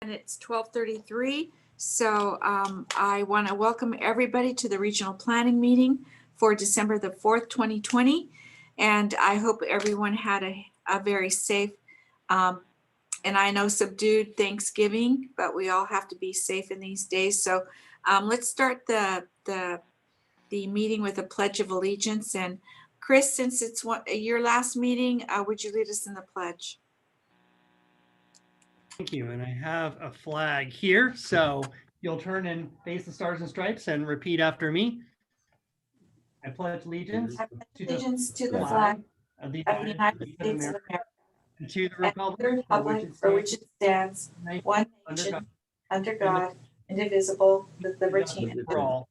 And it's 12:33. So I want to welcome everybody to the regional planning meeting for December the 4th, 2020. And I hope everyone had a very safe and I know subdued Thanksgiving, but we all have to be safe in these days. So let's start the meeting with a Pledge of Allegiance. And Chris, since it's your last meeting, would you lead us in the pledge? Thank you. And I have a flag here. So you'll turn and face the stars and stripes and repeat after me. I pledge allegiance to the flag of the United States of America and to the republic for which it stands, one nation, under God, indivisible, with liberty and for all.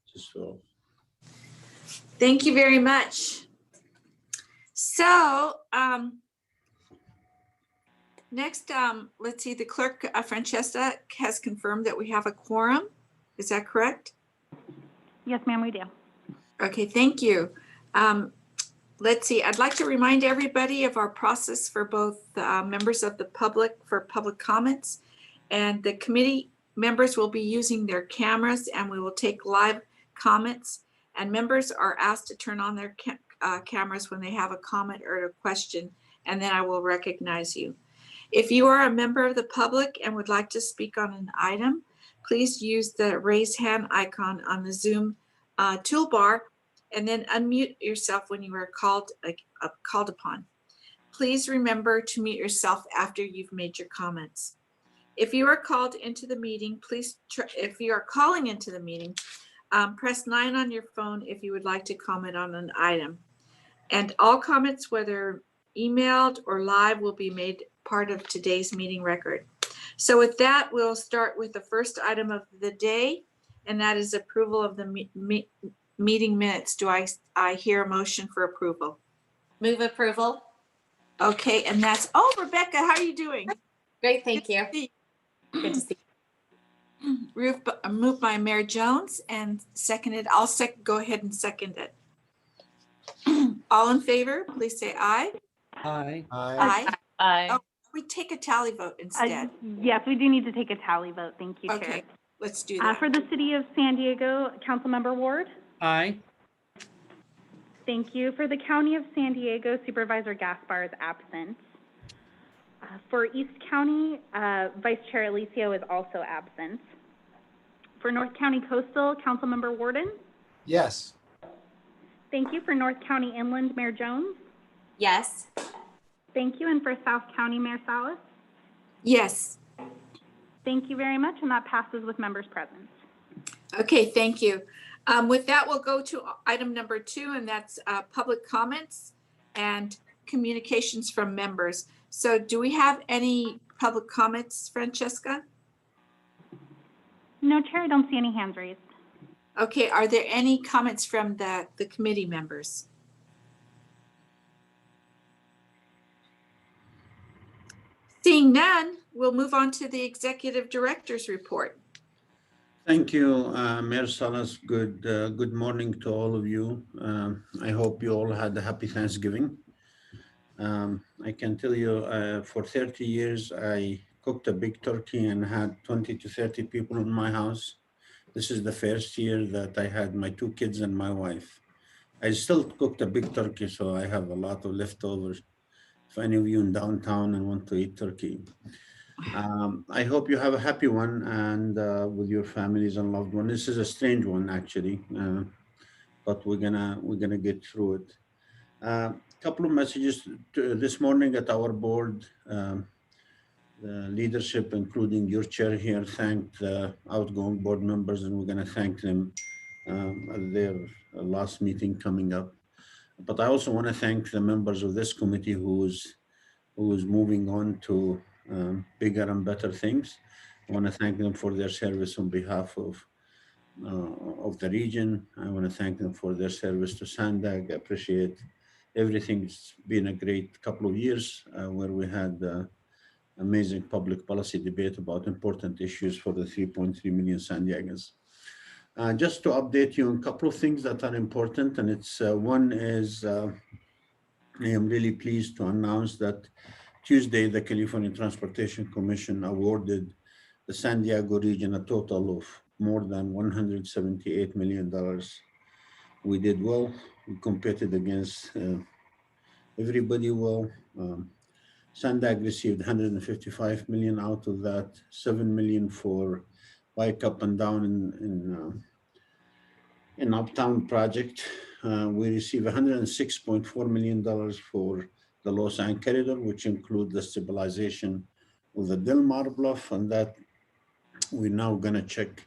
Thank you very much. So next, let's see, the clerk, Francesca, has confirmed that we have a quorum. Is that correct? Yes, ma'am, we do. Okay, thank you. Let's see, I'd like to remind everybody of our process for both members of the public for public comments, and the committee members will be using their cameras, and we will take live comments, and members are asked to turn on their cameras when they have a comment or a question, and then I will recognize you. If you are a member of the public and would like to speak on an item, please use the raise hand icon on the Zoom toolbar, and then unmute yourself when you are called upon. Please remember to mute yourself after you've made your comments. If you are called into the meeting, if you are calling into the meeting, press 9 on your phone if you would like to comment on an item. And all comments, whether emailed or live, will be made part of today's meeting record. So with that, we'll start with the first item of the day, and that is approval of the meeting minutes. Do I hear a motion for approval? Move approval. Okay, and that's, Rebecca, how are you doing? Great, thank you. Good to see you. Moved by Mayor Jones and seconded. I'll go ahead and second it. All in favor, please say aye. Aye. Aye. Aye. Oh, we take a tally vote instead. Yes, we do need to take a tally vote. Thank you, Chair. Okay, let's do that. For the City of San Diego, Councilmember Ward. Aye. Thank you. For the County of San Diego, Supervisor Gaspar is absent. For East County, Vice Chair Alicio is also absent. For North County Coastal, Councilmember Warden. Yes. Thank you. For North County Inland, Mayor Jones. Yes. Thank you. And for South County, Mayor Salas. Yes. Thank you very much, and that passes with members present. Okay, thank you. With that, we'll go to item number 2, and that's public comments and communications from members. So do we have any public comments, Francesca? No, Chair, I don't see any hands raised. Okay, are there any comments from the committee members? Seeing none, we'll move on to the executive director's report. Thank you, Mayor Salas. Good morning to all of you. I hope you all had a happy Thanksgiving. I can tell you for 30 years, I cooked a big turkey and had 20 to 30 people in my house. This is the first year that I had my 2 kids and my wife. I still cooked a big turkey, so I have a lot of leftovers. If any of you in downtown and want to eat turkey. I hope you have a happy one and with your families and loved ones. This is a strange one actually, but we're gonna get through it. Couple of messages this morning at our board. The leadership, including your chair here, thanked the outgoing board members, and we're gonna thank them at their last meeting coming up. But I also want to thank the members of this committee who is moving on to bigger and better things. I want to thank them for their service on behalf of the region. I want to thank them for their service to Sandag. I appreciate everything. It's been a great couple of years where we had amazing public policy debate about important issues for the 3.3 million San Diegans. Just to update you on a couple of things that are important, and it's one is I am really pleased to announce that Tuesday the California Transportation Commission awarded the San Diego region a total of more than $178 million. We did well. We competed against everybody well. Sandag received 155 million. Out of that, 7 million for bike up and down in Uptown project. We received $106.4 million for the Los Angeles corridor, which include the stabilization of the Del Mar Bluff, and that we're now gonna check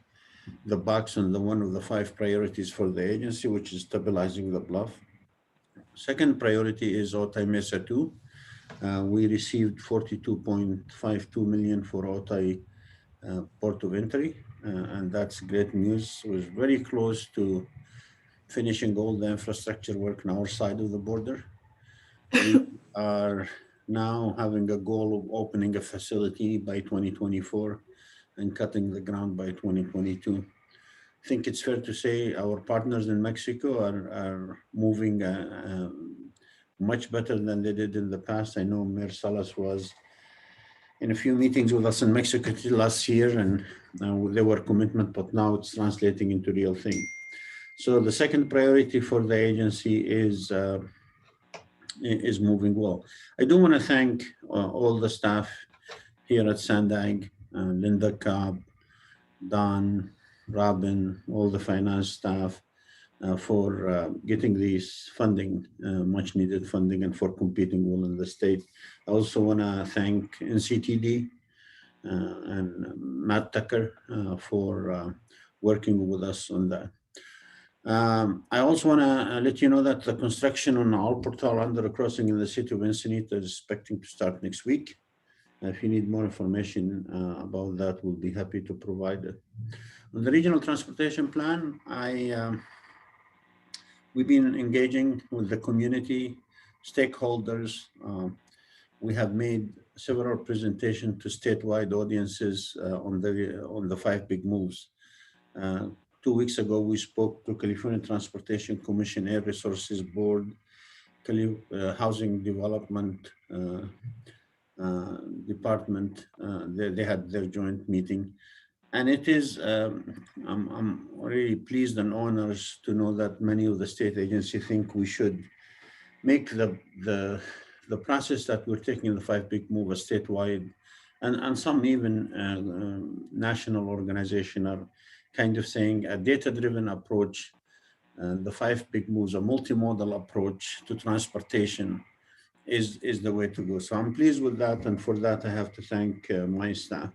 the box on the one of the 5 priorities for the agency, which is stabilizing the bluff. Second priority is Otay Mesa 2. We received 42.52 million for Otay port of entry, and that's great news. It was very close to finishing all the infrastructure work on our side of the border. We are now having a goal of opening a facility by 2024 and cutting the ground by 2022. I think it's fair to say our partners in Mexico are moving much better than they did in the past. I know Mayor Salas was in a few meetings with us in Mexico last year, and there were commitment, but now it's translating into real thing. So the second priority for the agency is moving well. I do want to thank all the staff here at Sandag, Linda Cobb, Don, Robin, all the finance staff for getting these funding, much needed funding, and for competing well in the state. I also want to thank NCTD and Matt Tucker for working with us on that. I also want to let you know that the construction on Al Portal under a crossing in the city of Encinitas is expecting to start next week. If you need more information about that, we'll be happy to provide it. On the regional transportation plan, we've been engaging with the community stakeholders. We have made several presentations to statewide audiences on the 5 big moves. 2 weeks ago, we spoke to California Transportation Commission, Air Resources Board, Housing Development Department. They had their joint meeting. And it is, I'm really pleased and honored to know that many of the state agencies think we should make the process that we're taking in the 5 big move a statewide, and some even national organization are kind of saying a data-driven approach. The 5 big moves, a multimodal approach to transportation is the way to go. So I'm pleased with that, and for that I have to thank my staff.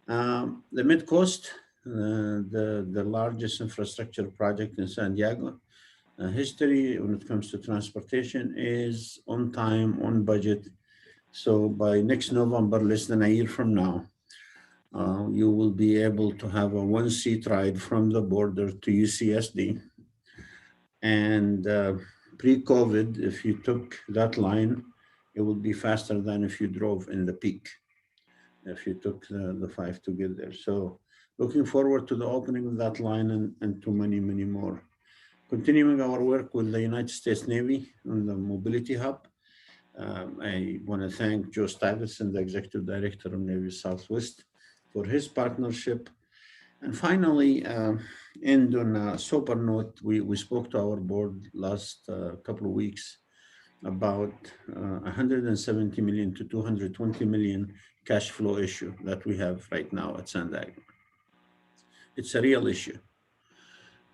The Mid-Coast, the largest infrastructure project in San Diego, history when it comes to transportation is on time, on budget. So by next November, less than a year from now, you will be able to have a 1-seat ride from the border to UCSD. And pre-COVID, if you took that line, it would be faster than if you drove in the peak, if you took the 5 to get there. So looking forward to the opening of that line and to many, many more. Continuing our work with the United States Navy on the Mobility Hub. I want to thank Joe Stuyvesant, the Executive Director of Navy Southwest, for his partnership. And finally, end on a sober note, we spoke to our board last couple of weeks about 170 million to 220 million cash flow issue that we have right now at Sandag. It's a real issue.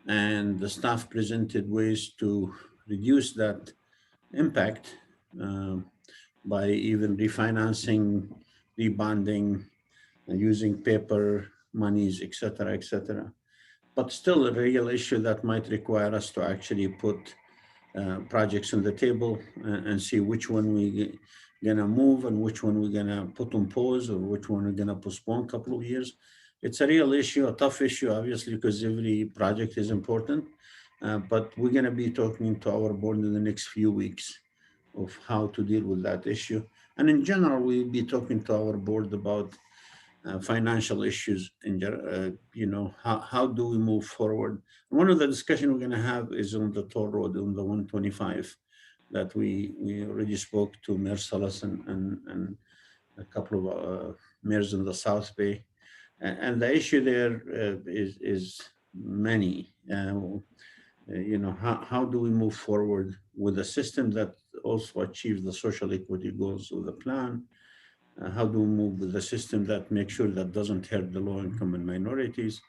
And the staff presented ways to reduce that impact by even refinancing, rebonding, using paper monies, et cetera, but still a real issue that might require us to actually put projects on the table and see which one we gonna move and which one we're gonna put on pause or which one we're gonna postpone a couple of years. It's a real issue, a tough issue, obviously, because every project is important, but we're gonna be talking to our board in the next few weeks of how to deal with that issue. And in general, we'll be talking to our board about financial issues and how do we move forward. One of the discussion we're going to have is on the toll road on the 125 that we already spoke to Mayor Salas and a couple of mayors in the South Bay. And the issue there is many. How do we move forward with a system that also achieves the social equity goals of the plan? How do we move with a system that makes sure that doesn't hurt the low income and minorities,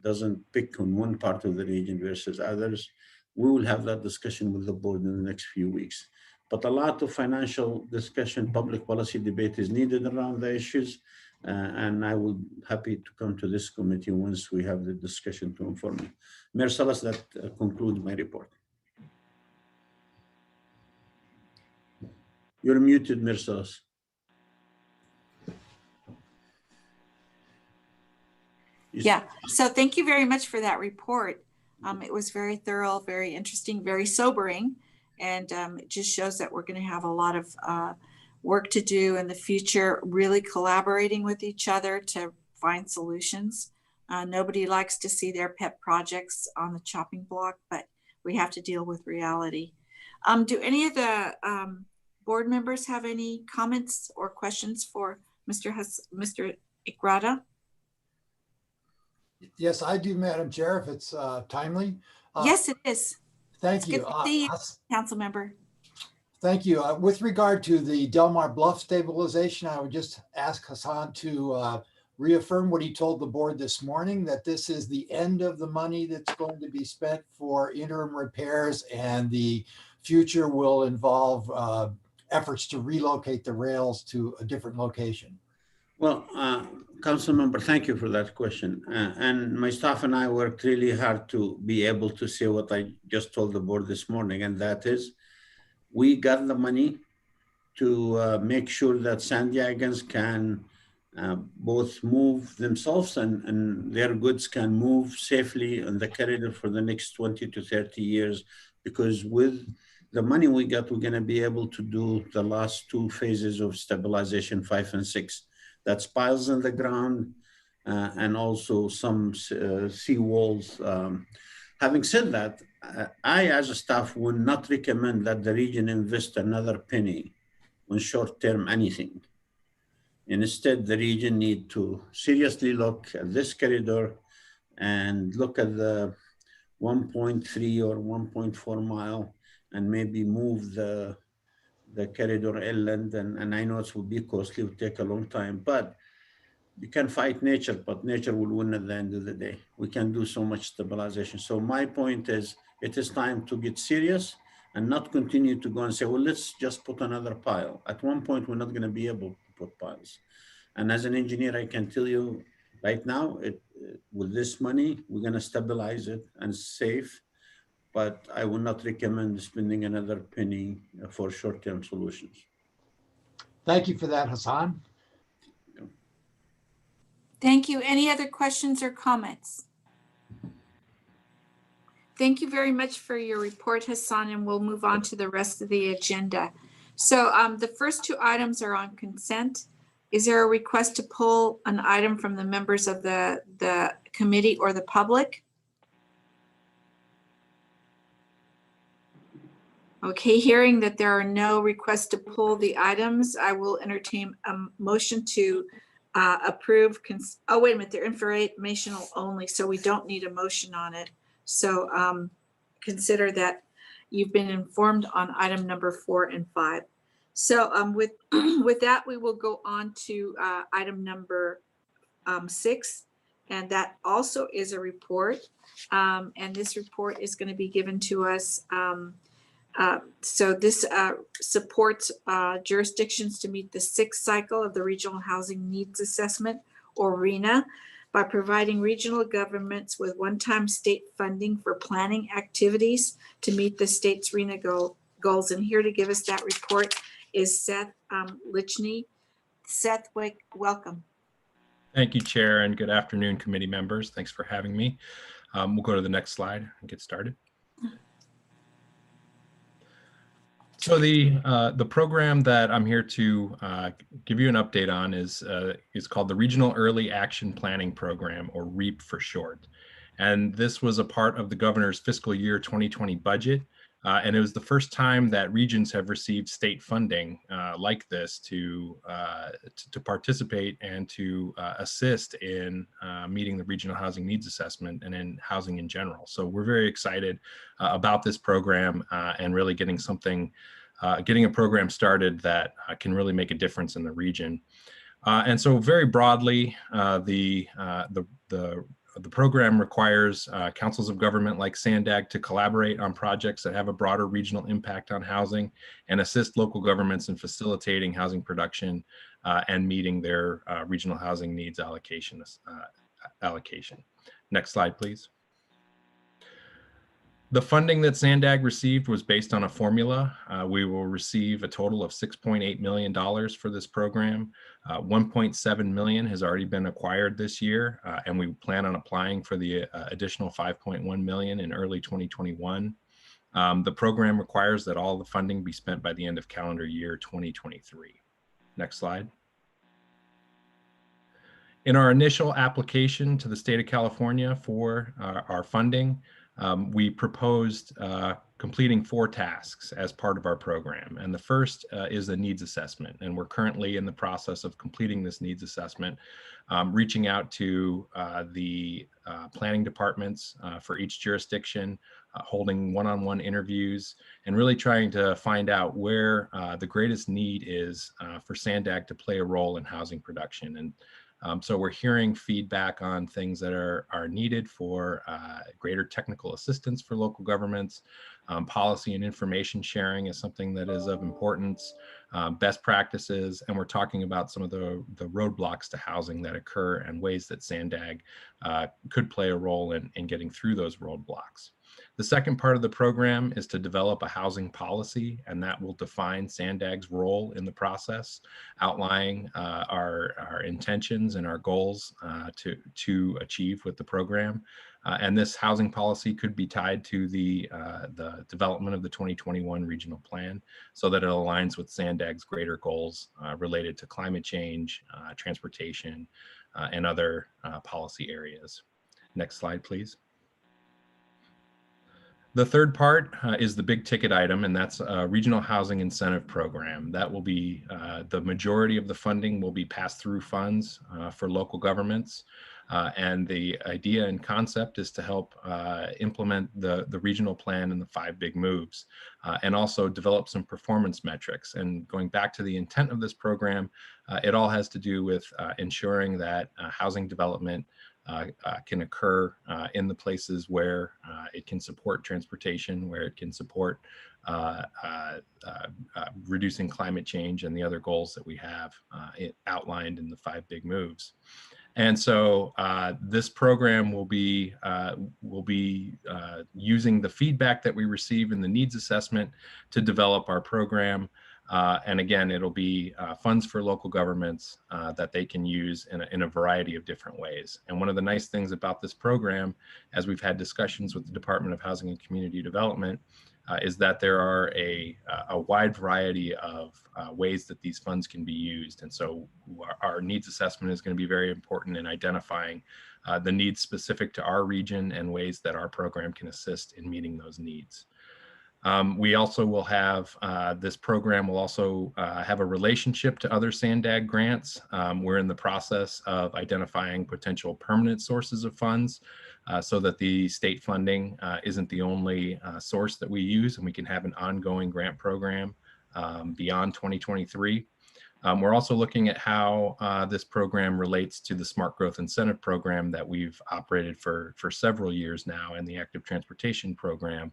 doesn't pick on one part of the region versus others? We will have that discussion with the board in the next few weeks. But a lot of financial discussion, public policy debate is needed around the issues. And I will be happy to come to this committee once we have the discussion to inform you. Mayor Salas, that concludes my report. You're muted, Mayor Salas. Yeah, so thank you very much for that report. It was very thorough, very interesting, very sobering. And it just shows that we're going to have a lot of work to do in the future, really collaborating with each other to find solutions. Nobody likes to see their pet projects on the chopping block, but we have to deal with reality. Do any of the board members have any comments or questions for Mr. Igrata? Yes, I do, Madam Chair, if it's timely. Yes, it is. Thank you. Good to see you, Council Member. Thank you. With regard to the Del Mar Bluff stabilization, I would just ask Hassan to reaffirm what he told the board this morning, that this is the end of the money that's going to be spent for interim repairs, and the future will involve efforts to relocate the rails to a different location. Well, Council Member, thank you for that question. And my staff and I worked really hard to be able to say what I just told the board this morning, and that is, we got the money to make sure that San Diegans can both move themselves and their goods can move safely on the corridor for the next 20 to 30 years. Because with the money we got, we're going to be able to do the last two phases of stabilization, 5 and 6. That's piles in the ground and also some sea walls. Having said that, I, as a staff, would not recommend that the region invest another penny on short-term anything. Instead, the region need to seriously look at this corridor and look at the 1.3 or 1.4 mile and maybe move the corridor inland. And I know it will be costly, it will take a long time, but you can fight nature, but nature will win at the end of the day. We can do so much stabilization. So my point is, it is time to get serious and not continue to go and say, well, let's just put another pile. At one point, we're not going to be able to put piles. And as an engineer, I can tell you right now, with this money, we're going to stabilize it and safe, but I would not recommend spending another penny for short-term solutions. Thank you for that, Hassan. Thank you. Any other questions or comments? Thank you very much for your report, Hassan, and we'll move on to the rest of the agenda. So the first two items are on consent. Is there a request to pull an item from the members of the committee or the public? Okay, hearing that there are no requests to pull the items, I will entertain a motion to approve. Oh, wait a minute, they're informational only, so we don't need a motion on it. So consider that you've been informed on item number 4 and 5. So with that, we will go on to item number 6, and that also is a report. And this report is going to be given to us. So this supports jurisdictions to meet the 6th cycle of the Regional Housing Needs Assessment, or RHNA, by providing regional governments with one-time state funding for planning activities to meet the state's RHNA goals. And here to give us that report is Seth Lichney. Seth, welcome. Thank you, Chair, and good afternoon, committee members. Thanks for having me. We'll go to the next slide and get started. So the program that I'm here to give you an update on is called the Regional Early Action Planning Program, or REAP for short. And this was a part of the governor's fiscal year 2020 budget And it was the first time that regions have received state funding like this to participate and to assist in meeting the regional housing needs assessment and in housing in general. So we're very excited about this program and really getting a program started that can really make a difference in the region. And so very broadly, the program requires councils of government like SANDAG to collaborate on projects that have a broader regional impact on housing and assist local governments in facilitating housing production and meeting their regional housing needs allocation. Next slide, please. The funding that SANDAG received was based on a formula. We will receive a total of $6.8 million for this program. 1.7 million has already been acquired this year, and we plan on applying for the additional 5.1 million in early 2021. The program requires that all the funding be spent by the end of calendar year 2023. Next slide. In our initial application to the state of California for our funding, we proposed completing 4 tasks as part of our program. And the first is the needs assessment. And we're currently in the process of completing this needs assessment, reaching out to the planning departments for each jurisdiction, holding one-on-one interviews, and really trying to find out where the greatest need is for SANDAG to play a role in housing production. And so we're hearing feedback on things that are needed for greater technical assistance for local governments. Policy and information sharing is something that is of importance, best practices, and we're talking about some of the roadblocks to housing that occur and ways that SANDAG could play a role in getting through those roadblocks. The second part of the program is to develop a housing policy, and that will define SANDAG's role in the process, outlining our intentions and our goals to achieve with the program. And this housing policy could be tied to the development of the 2021 regional plan so that it aligns with SANDAG's greater goals related to climate change, transportation, and other policy areas. Next slide, please. The third part is the big ticket item, and that's a regional housing incentive program. That will be the majority of the funding will be pass-through funds for local governments. And the idea and concept is to help implement the regional plan and the 5 big moves, and also develop some performance metrics. And going back to the intent of this program, it all has to do with ensuring that housing development can occur in the places where it can support transportation, where it can support reducing climate change and the other goals that we have outlined in the 5 big moves. And so this program will be using the feedback that we receive in the needs assessment to develop our program. And again, it'll be funds for local governments that they can use in a variety of different ways. And one of the nice things about this program, as we've had discussions with the Department of Housing and Community Development, is that there are a wide variety of ways that these funds can be used. And so our needs assessment is going to be very important in identifying the needs specific to our region and ways that our program can assist in meeting those needs. We also will have, this program will also have a relationship to other SANDAG grants. We're in the process of identifying potential permanent sources of funds so that the state funding isn't the only source that we use, and we can have an ongoing grant program beyond 2023. We're also looking at how this program relates to the Smart Growth Incentive Program that we've operated for several years now, and the Active Transportation Program,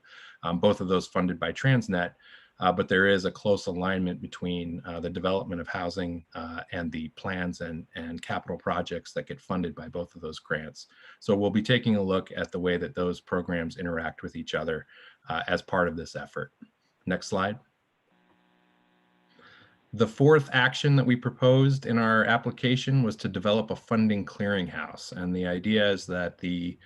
both of those funded by Transnet. But there is a close alignment between the development of housing and the plans and capital projects that get funded by both of those grants. So we'll be taking a look at the way that those programs interact with each other as part of this effort. Next slide. The fourth action that we proposed in our application was to develop a funding clearinghouse. And the idea is that the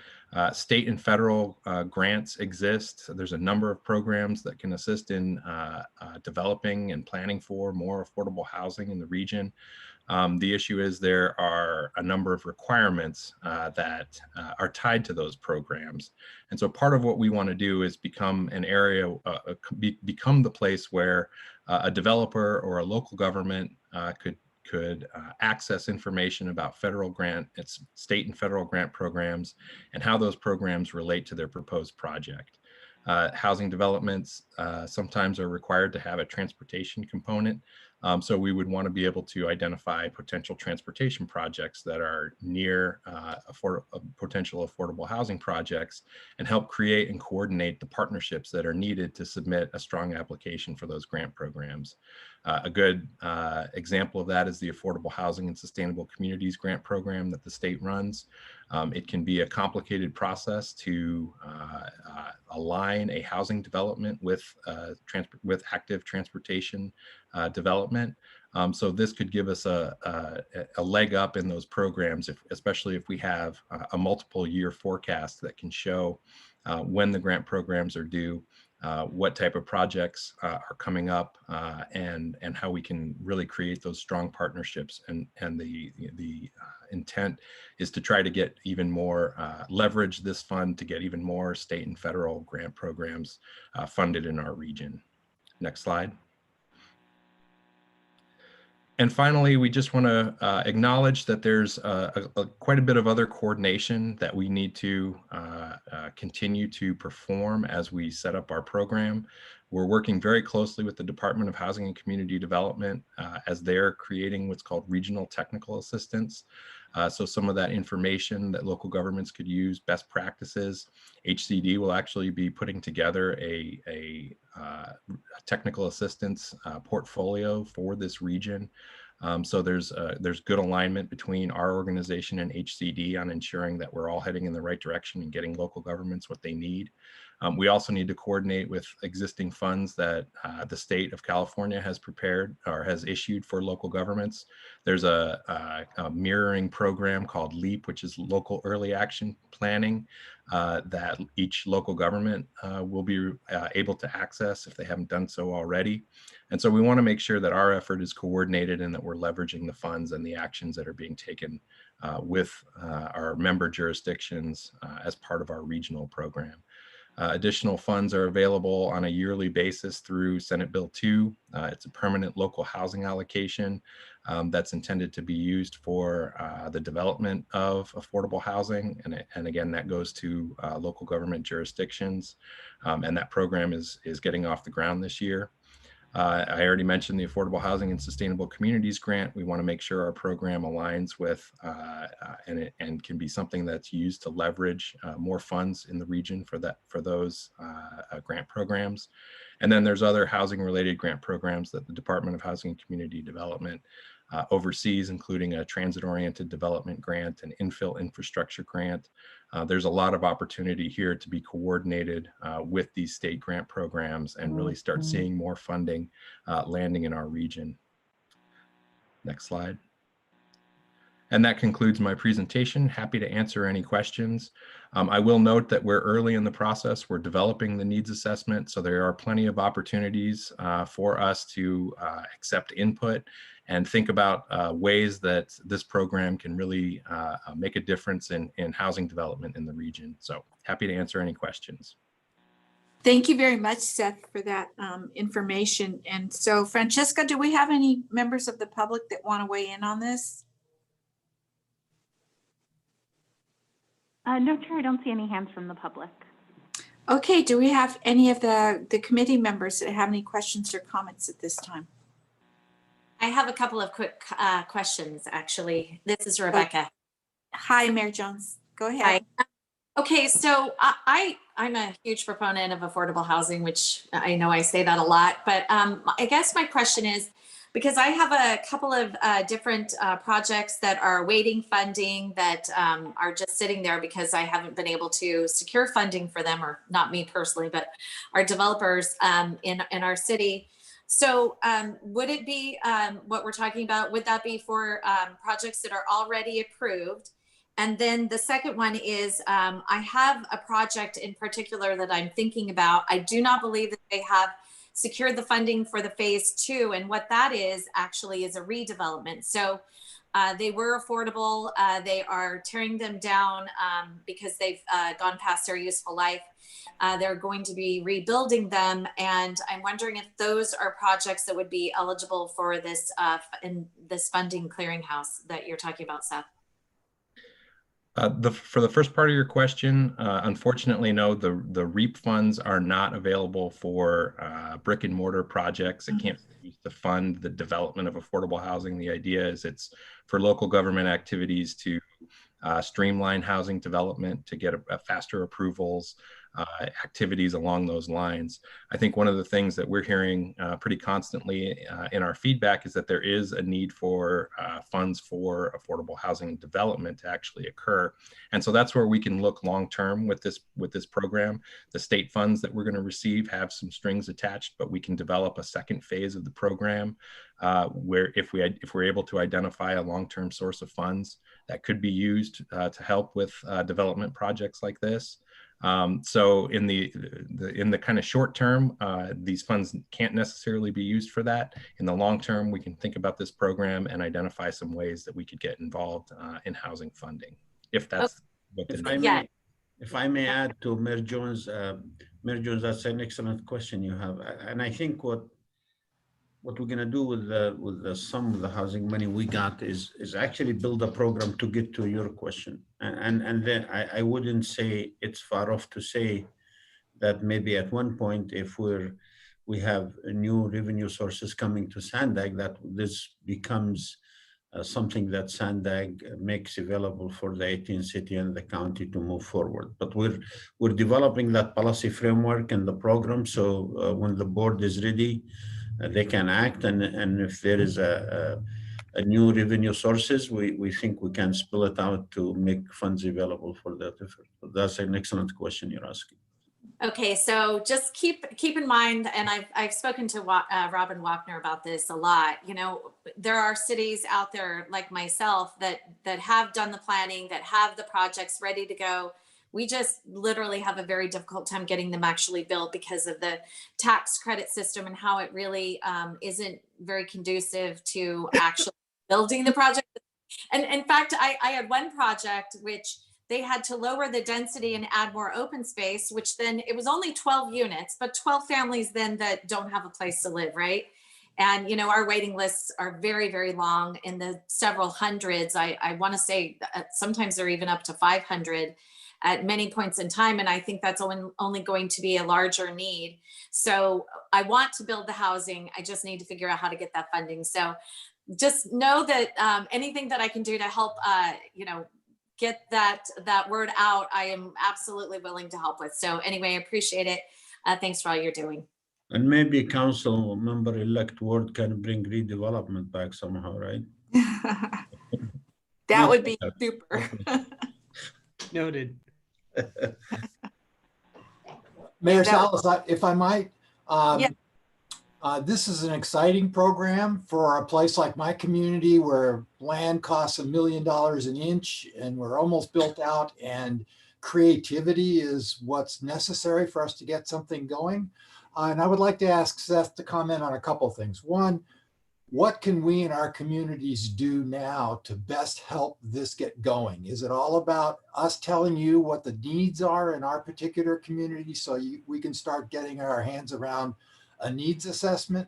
state and federal grants exist. There's a number of programs that can assist in developing and planning for more affordable housing in the region. The issue is there are a number of requirements that are tied to those programs. And so part of what we want to do is become an area, become the place where a developer or a local government could access information about federal grant, its state and federal grant programs, and how those programs relate to their proposed project. Housing developments sometimes are required to have a transportation component. So we would want to be able to identify potential transportation projects that are near potential affordable housing projects and help create and coordinate the partnerships that are needed to submit a strong application for those grant programs. A good example of that is the Affordable Housing and Sustainable Communities Grant Program that the state runs. It can be a complicated process to align a housing development with active transportation development. So this could give us a leg up in those programs, especially if we have a multiple year forecast that can show when the grant programs are due, what type of projects are coming up, and how we can really create those strong partnerships. And the intent is to try to get even more, leverage this fund to get even more state and federal grant programs funded in our region. Next slide. And finally, we just want to acknowledge that there's quite a bit of other coordination that we need to continue to perform as we set up our program. We're working very closely with the Department of Housing and Community Development as they're creating what's called regional technical assistance. So some of that information that local governments could use, best practices. HCD will actually be putting together a technical assistance portfolio for this region. So there's good alignment between our organization and HCD on ensuring that we're all heading in the right direction and getting local governments what they need. We also need to coordinate with existing funds that the state of California has prepared or has issued for local governments. There's a mirroring program called LEAP, which is Local Early Action Planning, that each local government will be able to access if they haven't done so already. And so we want to make sure that our effort is coordinated and that we're leveraging the funds and the actions that are being taken with our member jurisdictions as part of our regional program. Additional funds are available on a yearly basis through Senate Bill 2. It's a permanent local housing allocation that's intended to be used for the development of affordable housing. And again, that goes to local government jurisdictions. And that program is getting off the ground this year. I already mentioned the Affordable Housing and Sustainable Communities Grant. We want to make sure our program aligns with and can be something that's used to leverage more funds in the region for those grant programs. And then there's other housing related grant programs that the Department of Housing and Community Development overseas, including a transit-oriented development grant, an infill infrastructure grant. There's a lot of opportunity here to be coordinated with these state grant programs and really start seeing more funding landing in our region. Next slide. And that concludes my presentation. Happy to answer any questions. I will note that we're early in the process. We're developing the needs assessment, so there are plenty of opportunities for us to accept input and think about ways that this program can really make a difference in housing development in the region. So happy to answer any questions. Thank you very much, Seth, for that information. And so, Francesca, do we have any members of the public that want to weigh in on this? No, Chair, I don't see any hands from the public. Okay, do we have any of the committee members that have any questions or comments at this time? I have a couple of quick questions, actually. This is Rebecca. Hi, Mayor Jones. Go ahead. Hi. Okay, so I'm a huge proponent of affordable housing, which I know I say that a lot, but I guess my question is, because I have a couple of different projects that are awaiting funding that are just sitting there because I haven't been able to secure funding for them, or not me personally, but our developers in our city. So would it be what we're talking about, would that be for projects that are already approved? And then the second one is I have a project in particular that I'm thinking about. I do not believe that they have secured the funding for the phase 2. And what that is actually is a redevelopment. So they were affordable. They are tearing them down because they've gone past their useful life. They're going to be rebuilding them. And I'm wondering if those are projects that would be eligible for this in this funding clearinghouse that you're talking about, Seth. For the first part of your question, unfortunately, no, the REAP funds are not available for brick and mortar projects. It can't be used to fund the development of affordable housing. The idea is it's for local government activities to streamline housing development, to get a faster approvals, activities along those lines. I think one of the things that we're hearing pretty constantly in our feedback is that there is a need for funds for affordable housing development to actually occur. And so that's where we can look long-term with this program. The state funds that we're going to receive have some strings attached, but we can develop a second phase of the program where if we're able to identify a long-term source of funds that could be used to help with development projects like this. So in the kind of short term, these funds can't necessarily be used for that. In the long term, we can think about this program and identify some ways that we could get involved in housing funding, if that's what the need. If I may add to Mayor Jones, that's an excellent question you have, and I think what we're going to do with the sum of the housing money we got is actually build a program to get to your question. And then I wouldn't say it's far off to say that maybe at one point, if we have new revenue sources coming to Sandag, that this becomes something that Sandag makes available for the 18th city and the county to move forward. But we're developing that policy framework and the program. So when the board is ready, they can act, and if there is a new revenue sources, we think we can spill it out to make funds available for that effort. But that's an excellent question you're asking. Okay, so just keep in mind, and I've spoken to Robin Wapner about this a lot. You know, there are cities out there like myself that have done the planning, that have the projects ready to go. We just literally have a very difficult time getting them actually built because of the tax credit system and how it really isn't very conducive to actually building the project. And in fact, I had one project which they had to lower the density and add more open space, which then it was only 12 units, but 12 families then that don't have a place to live, right? And, you know, our waiting lists are very, very long, in the several hundreds. I want to say sometimes they're even up to 500 at many points in time. And I think that's only going to be a larger need. So I want to build the housing. I just need to figure out how to get that funding. So just know that anything that I can do to help, you know, get that word out, I am absolutely willing to help with. So anyway, I appreciate it. Thanks for all you're doing. And maybe council member-elect Ward can bring redevelopment back somehow, right? That would be super. Noted. Mayor Salas, if I might, Yeah. This is an exciting program for a place like my community where land costs $1 million an inch and we're almost built out, and creativity is what's necessary for us to get something going. And I would like to ask Seth to comment on a couple of things. One, what can we in our communities do now to best help this get going? Is it all about us telling you what the needs are in our particular community so we can start getting our hands around a needs assessment?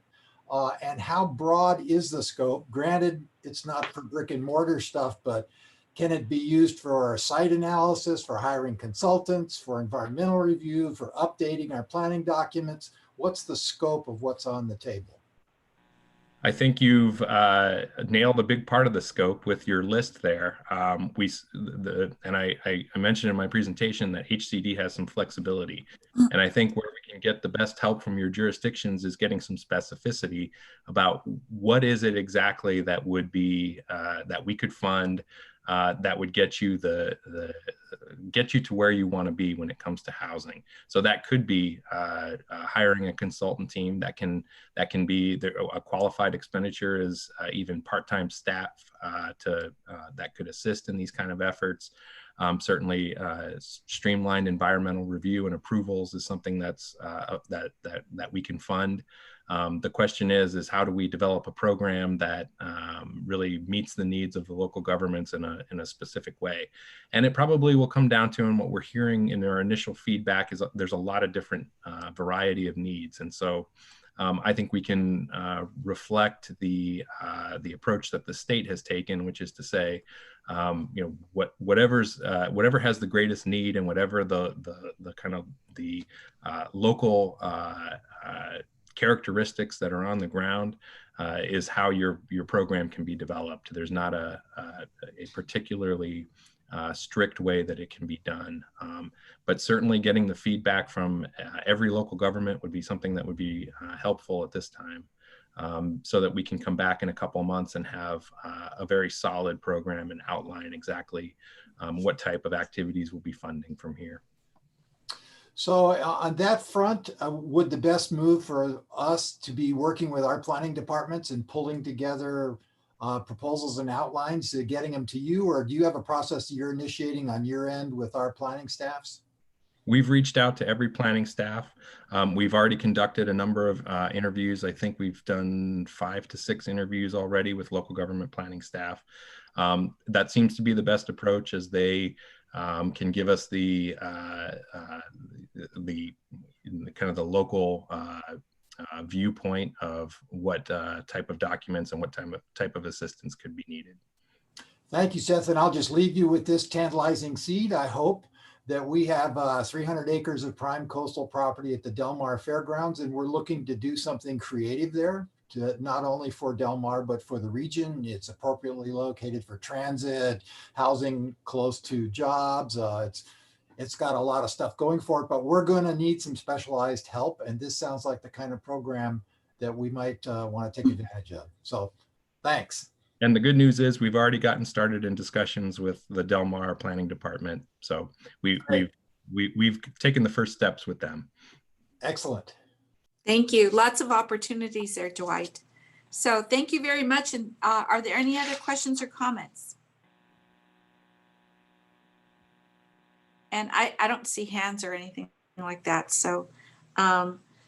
And how broad is the scope? Granted, it's not for brick and mortar stuff, but can it be used for site analysis, for hiring consultants, for environmental review, for updating our planning documents? What's the scope of what's on the table? I think you've nailed a big part of the scope with your list there. I mentioned in my presentation that HCD has some flexibility. And I think where we can get the best help from your jurisdictions is getting some specificity about what is it exactly that would be, that we could fund, that would get you get you to where you want to be when it comes to housing. So that could be hiring a consultant team. That can be a qualified expenditure is even part-time staff that could assist in these kind of efforts. Certainly, streamlined environmental review and approvals is something that's that we can fund. The question is how do we develop a program that really meets the needs of the local governments in a specific way? And it probably will come down to, and what we're hearing in our initial feedback is there's a lot of different variety of needs. And so I think we can reflect the approach that the state has taken, which is to say, whatever has the greatest need and whatever the kind of the local characteristics that are on the ground is how your program can be developed. There's not a particularly strict way that it can be done. But certainly getting the feedback from every local government would be something that would be helpful at this time, so that we can come back in a couple of months and have a very solid program and outline exactly what type of activities we'll be funding from here. So on that front, would the best move for us to be working with our planning departments and pulling together proposals and outlines, getting them to you, or do you have a process you're initiating on your end with our planning staffs? We've reached out to every planning staff. We've already conducted a number of interviews. I think we've done 5 to 6 interviews already with local government planning staff. That seems to be the best approach, as they can give us the kind of the local viewpoint of what type of documents and what type of assistance could be needed. Thank you, Seth. And I'll just leave you with this tantalizing seed. I hope that we have 300 acres of prime coastal property at the Del Mar Fairgrounds, and we're looking to do something creative there, to not only for Del Mar, but for the region. It's appropriately located for transit, housing close to jobs. It's got a lot of stuff going for it, but we're going to need some specialized help. And this sounds like the kind of program that we might want to take advantage of. So thanks. And the good news is we've already gotten started in discussions with the Del Mar Planning Department. So we've taken the first steps with them. Excellent. Thank you. Lots of opportunities there, Dwight. So thank you very much. And are there any other questions or comments? And I don't see hands or anything like that. So,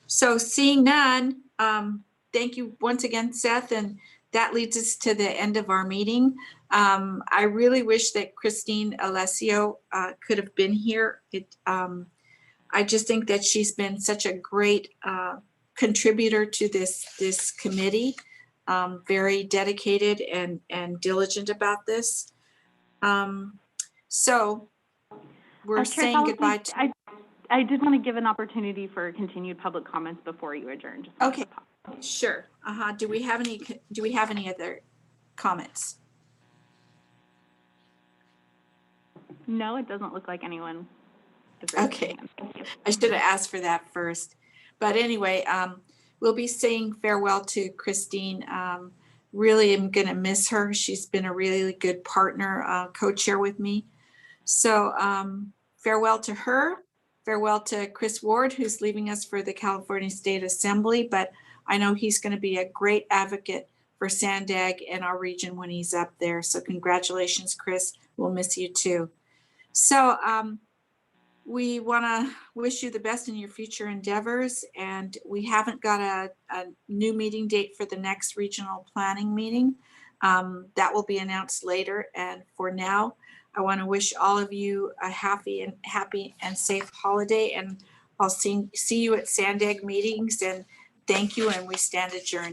so seeing none, thank you once again, Seth. And that leads us to the end of our meeting. I really wish that Christine Alessio could have been here. I just think that she's been such a great contributor to this committee, very dedicated and diligent about this. So we're saying goodbye to. I did want to give an opportunity for continued public comments before you adjourn. Okay, sure. Do we have any other comments? No, it doesn't look like anyone. Okay, I should have asked for that first. But anyway, we'll be saying farewell to Christine. Really am going to miss her. She's been a really good partner, co-chair with me. So farewell to her. Farewell to Chris Ward, who's leaving us for the California State Assembly. But I know he's going to be a great advocate for Sandag and our region when he's up there. So congratulations, Chris. We'll miss you too. So we want to wish you the best in your future endeavors. And we haven't got a new meeting date for the next regional planning meeting. That will be announced later. And for now, I want to wish all of you a happy and safe holiday. And I'll see you at Sandag meetings. And thank you. And we stand adjourned.